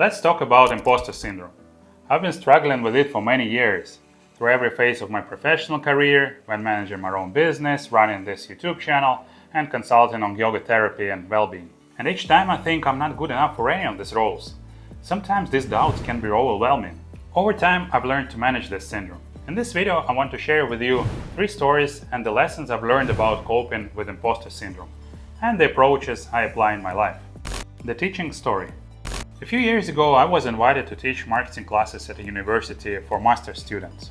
Let's talk about imposter syndrome. I've been struggling with it for many years, through every phase of my professional career, when managing my own business, running this YouTube channel, and consulting on yoga therapy and well-being. And each time I think I'm not good enough for any of these roles. Sometimes these doubts can be overwhelming. Over time, I've learned to manage this syndrome. In this video, I want to share with you 3 stories and the lessons I've learned about coping with imposter syndrome, and the approaches I apply in my life. The teaching story. A few years ago, I was invited to teach marketing classes at a university for master's students.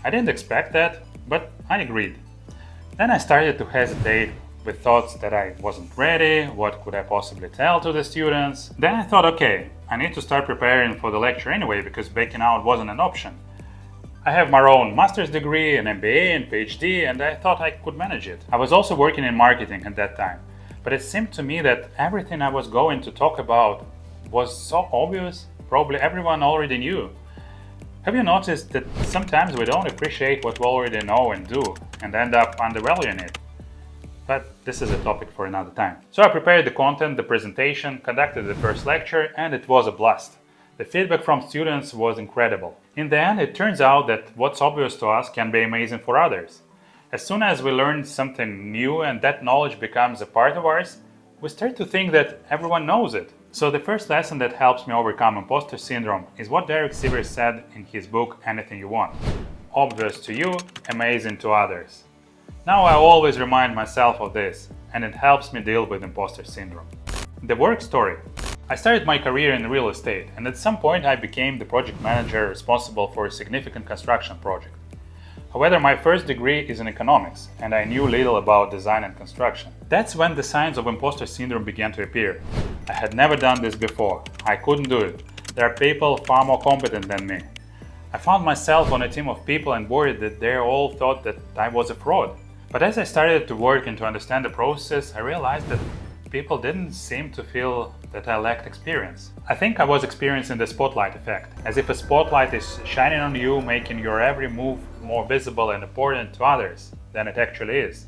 I didn't expect that, but I agreed. Then I started to hesitate with thoughts that I wasn't ready, what could I possibly tell to the students. Then I thought, okay, I need to start preparing for the lecture anyway because backing out wasn't an option. I have my own master's degree, an MBA and PhD, and I thought I could manage it. I was also working in marketing at that time, but it seemed to me that everything I was going to talk about was so obvious, probably everyone already knew. Have you noticed that sometimes we don't appreciate what we already know and do, and end up undervaluing it? But this is a topic for another time. So I prepared the content, the presentation, conducted the first lecture, and it was a blast. The feedback from students was incredible. In the end, it turns out that what's obvious to us can be amazing for others. As soon as we learn something new and that knowledge becomes a part of ours, we start to think that everyone knows it. So the first lesson that helps me overcome imposter syndrome is what Derek Sivers said in his book Anything You Want. Obvious to you, amazing to others. Now I always remind myself of this, and it helps me deal with imposter syndrome. The work story. I started my career in real estate, and at some point I became the project manager responsible for a significant construction project. However, my first degree is in economics, and I knew little about design and construction. That's when the signs of imposter syndrome began to appear. I had never done this before. I couldn't do it. There are people far more competent than me. I found myself on a team of people and worried that they all thought that I was a fraud. But as I started to work and to understand the process, I realized that people didn't seem to feel that I lacked experience. I think I was experiencing the spotlight effect, as if a spotlight is shining on you, making your every move more visible and important to others than it actually is.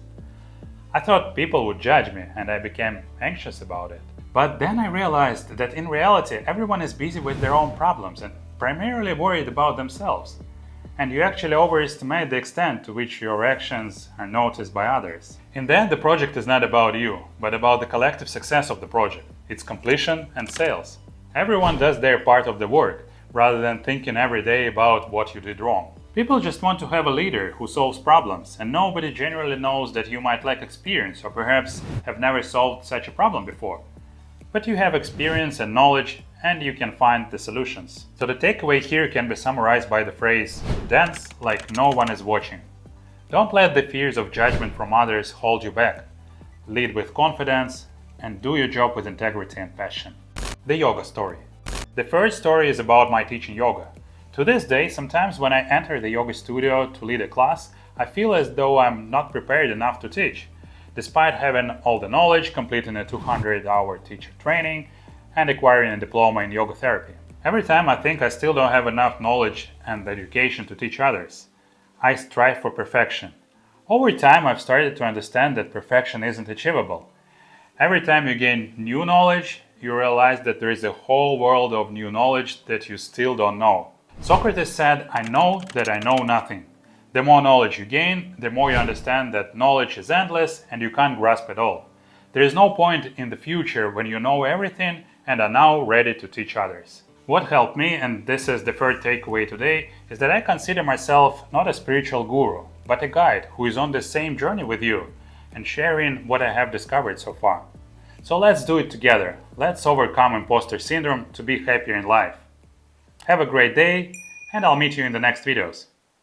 I thought people would judge me, and I became anxious about it. But then I realized that in reality, everyone is busy with their own problems and primarily worried about themselves. And you actually overestimate the extent to which your actions are noticed by others. In the end, the project is not about you, but about the collective success of the project, its completion and sales. Everyone does their part of the work, rather than thinking every day about what you did wrong. People just want to have a leader who solves problems, and nobody generally knows that you might lack experience or perhaps have never solved such a problem before. But you have experience and knowledge, and you can find the solutions. So the takeaway here can be summarized by the phrase, dance like no one is watching. Don't let the fears of judgment from others hold you back. Lead with confidence and do your job with integrity and passion. The yoga story. The first story is about my teaching yoga. To this day, sometimes when I enter the yoga studio to lead a class, I feel as though I'm not prepared enough to teach. Despite having all the knowledge, completing a 200-hour teacher training, and acquiring a diploma in yoga therapy. Every time I think I still don't have enough knowledge and education to teach others. I strive for perfection. Over time, I've started to understand that perfection isn't achievable. Every time you gain new knowledge, you realize that there is a whole world of new knowledge that you still don't know. Socrates said, "I know that I know nothing." The more knowledge you gain, the more you understand that knowledge is endless and you can't grasp it all. There is no point in the future when you know everything and are now ready to teach others. What helped me, and this is the third takeaway today, is that I consider myself not a spiritual guru, but a guide who is on the same journey with you and sharing what I have discovered so far. So let's do it together. Let's overcome imposter syndrome to be happier in life. Have a great day, and I'll meet you in the next videos.